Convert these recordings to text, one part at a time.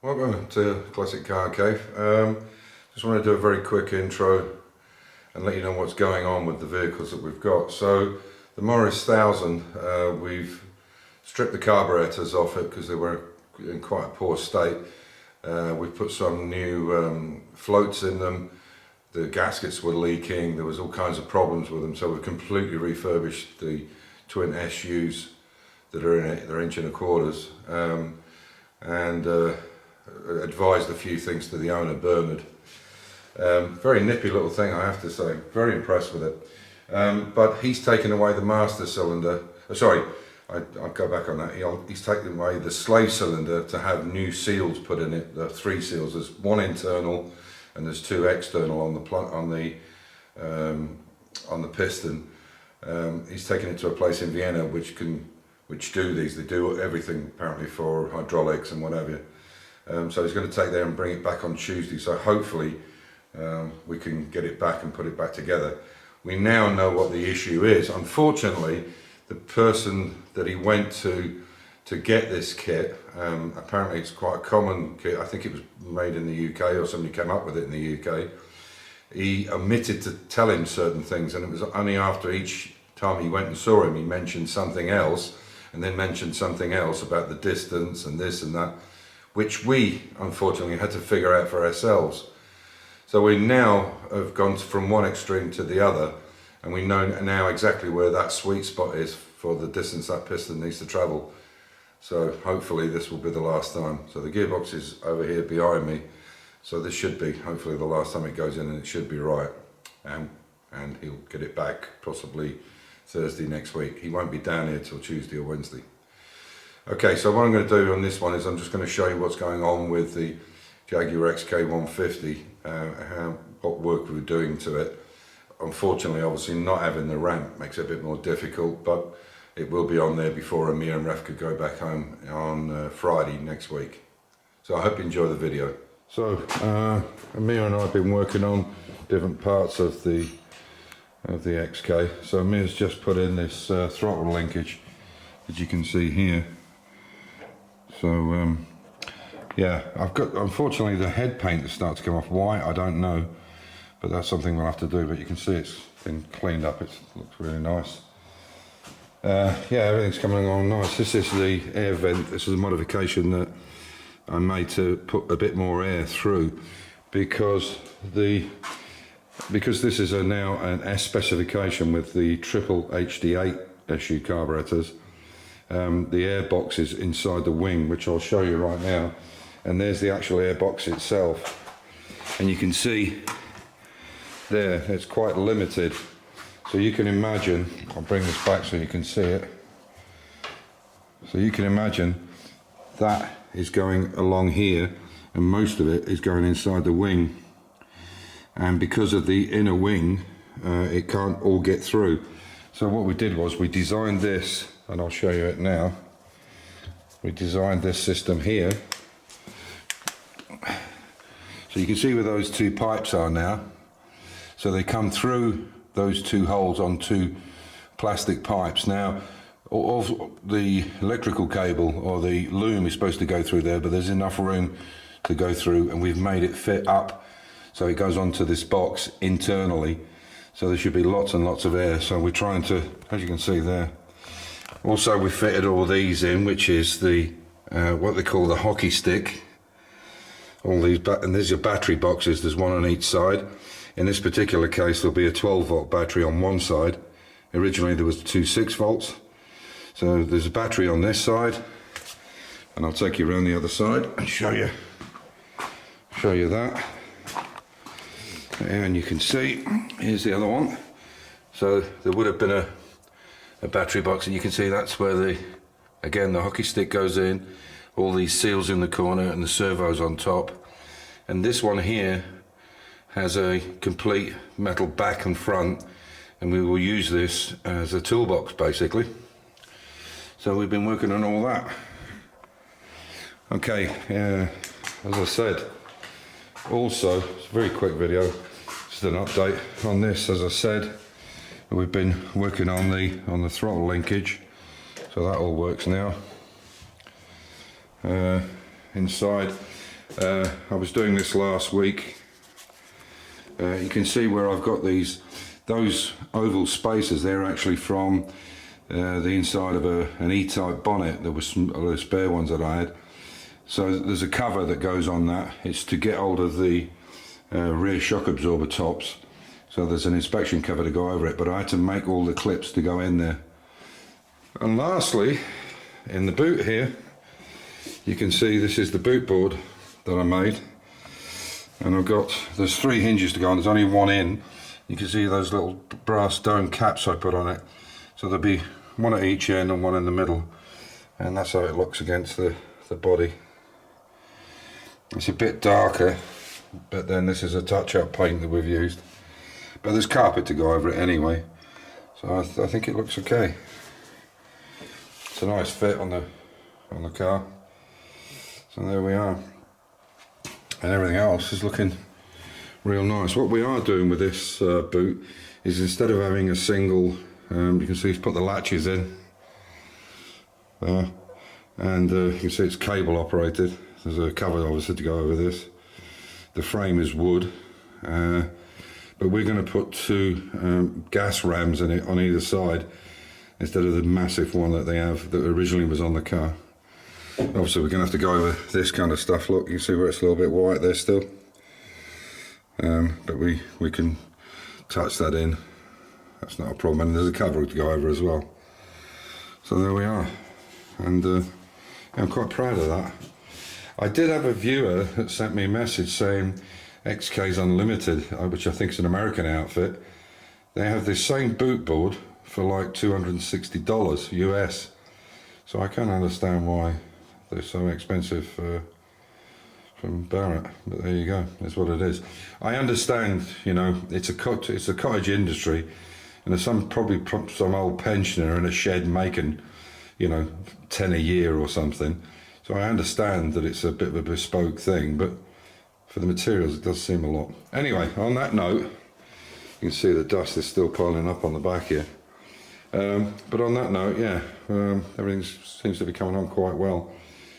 Welcome to Classic Car Cave. Just want to do a very quick intro and let you know what's going on with the vehicles that we've got. So the Morris 1000, we've stripped the carburetors off it because they were in quite a poor state. We've put some new floats in them. The gaskets were leaking, there was all kinds of problems with them, so we've completely refurbished the twin SUs that are in it. They're 1.25 inch, advised a few things to the owner, Bernard. Very nippy little thing, I have to say, very impressed with it. But he's taken away the master cylinder, I'll go back on that. He's taken away the slave cylinder to have new seals put in it. There are 3 seals, there's 1 internal and there's 2 external on the piston. He's taken it to a place in Vienna which do these. They do everything apparently for hydraulics and whatever. So he's going to take there and bring it back on Tuesday, so hopefully we can get it back and put it back together. We now know what the issue is. Unfortunately, the person that he went to get this kit, apparently it's quite a common kit. I think it was made in the UK, or somebody came up with it in the UK. He omitted to tell him certain things, and it was only after each time he went and saw him he mentioned something else, and then mentioned something else about the distance and this and that, which we unfortunately had to figure out for ourselves. So we now have gone from one extreme to the other, and we know now exactly where that sweet spot is for the distance that piston needs to travel. So hopefully this will be the last time. So the gearbox is over here behind me, so this should be hopefully the last time it goes in, and it should be right. And he'll get it back possibly Thursday next week. He won't be down here till Tuesday or Wednesday. Okay, so what I'm going to do on this one is I'm just going to show you what's going on with the Jaguar XK150, what work we were doing to it. Unfortunately, obviously not having the ramp makes it a bit more difficult, but it will be on there before Amir and Ref could go back home on Friday next week. So I hope you enjoy the video. So Amir and I have been working on different parts of the XK. So Amir's just put in this throttle linkage, as you can see here. So yeah, I've got, unfortunately the head paint has started to come off. Why, I don't know, but that's something we'll have to do. But you can see it's been cleaned up, it looks really nice. Yeah, everything's coming along nice. This is the air vent. This is a modification that I made to put a bit more air through, because this is now an S specification with the triple HD8 SU carburetors. The air box is inside the wing, which I'll show you right now, and there's the actual air box itself, and you can see there it's quite limited. So you can imagine, I'll bring this back so you can see it. So you can imagine that is going along here, and most of it is going inside the wing, and because of the inner wing it can't all get through. So what we did was we designed this, and I'll show you it now. We designed this system here, so you can see where those 2 pipes are now. So they come through those 2 holes on 2 plastic pipes. Now all the electrical cable or the loom is supposed to go through there, but there's enough room to go through, and we've made it fit up so it goes onto this box internally, so there should be lots and lots of air. So we're trying to, as you can see there, also we fitted all these in, which is the what they call the hockey stick. All these, and there's your battery boxes, there's 1 on each side. In this particular case there'll be a 12-volt battery on one side. Originally there was 2 6-volts. So there's a battery on this side, and I'll take you around the other side and show you that. And you can see, here's the other one. So there would have been a battery box, and you can see that's where the hockey stick goes in, all these seals in the corner and the servos on top. And this one here has a complete metal back and front, and we will use this as a toolbox basically. So we've been working on all that. Okay, as I said, also, it's a very quick video, just an update on this. As I said, we've been working on the throttle linkage, so that all works now. Inside I was doing this last week. You can see where I've got those oval spacers. They're actually from the inside of an E-type bonnet. There was some other spare ones that I had. So there's a cover that goes on that. It's to get hold of the rear shock absorber tops. So there's an inspection cover to go over it, but I had to make all the clips to go in there. And lastly, in the boot here, you can see this is the boot board that I made. And there's 3 hinges to go on, there's only one in. You can see those little brass dome caps I put on it. So there'll be one at each end and one in the middle. And that's how it looks against the body. It's a bit darker, but then this is a touch-up paint that we've used. But there's carpet to go over it anyway. So I think it looks okay. It's a nice fit on the car. So there we are. And everything else is looking real nice. What we are doing with this boot is, instead of having a single, you can see he's put the latches in there, and you can see it's cable operated. There's a cover obviously to go over this. The frame is wood, but we're going to put 2 gas rams in it on either side instead of the massive one that they have that originally was on the car. Obviously we're going to have to go over this kind of stuff. Look, you can see where it's a little bit white there still, but we can touch that in. That's not a problem, and there's a cover to go over as well. So there we are, and I'm quite proud of that. I did have a viewer that sent me a message saying XK's Unlimited, which I think is an American outfit, they have this same boot board for like $260 US. So I can't understand why they're so expensive from Barrett, but there you go, that's what it is. I understand, you know, it's a cottage industry, and there's probably some old pensioner in a shed making, you know, 10 a year or something. So I understand that it's a bit of a bespoke thing, but for the materials it does seem a lot. Anyway, on that note, you can see the dust is still piling up on the back here. But on that note, yeah, everything seems to be coming on quite well.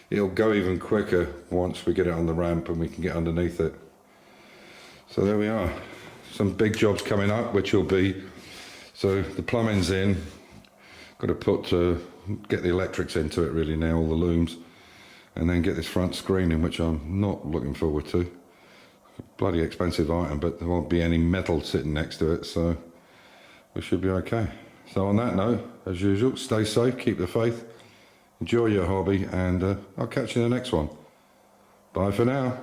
It'll go even quicker once we get it on the ramp and we can get underneath it. So there we are. Some big jobs coming up, which will be, so the plumbing's in, got to get the electrics into it really now, all the looms, and then get this front screen in, which I'm not looking forward to. Bloody expensive item, but there won't be any metal sitting next to it, so we should be okay. So on that note, as usual, stay safe, keep the faith, enjoy your hobby, and I'll catch you in the next one. Bye for now.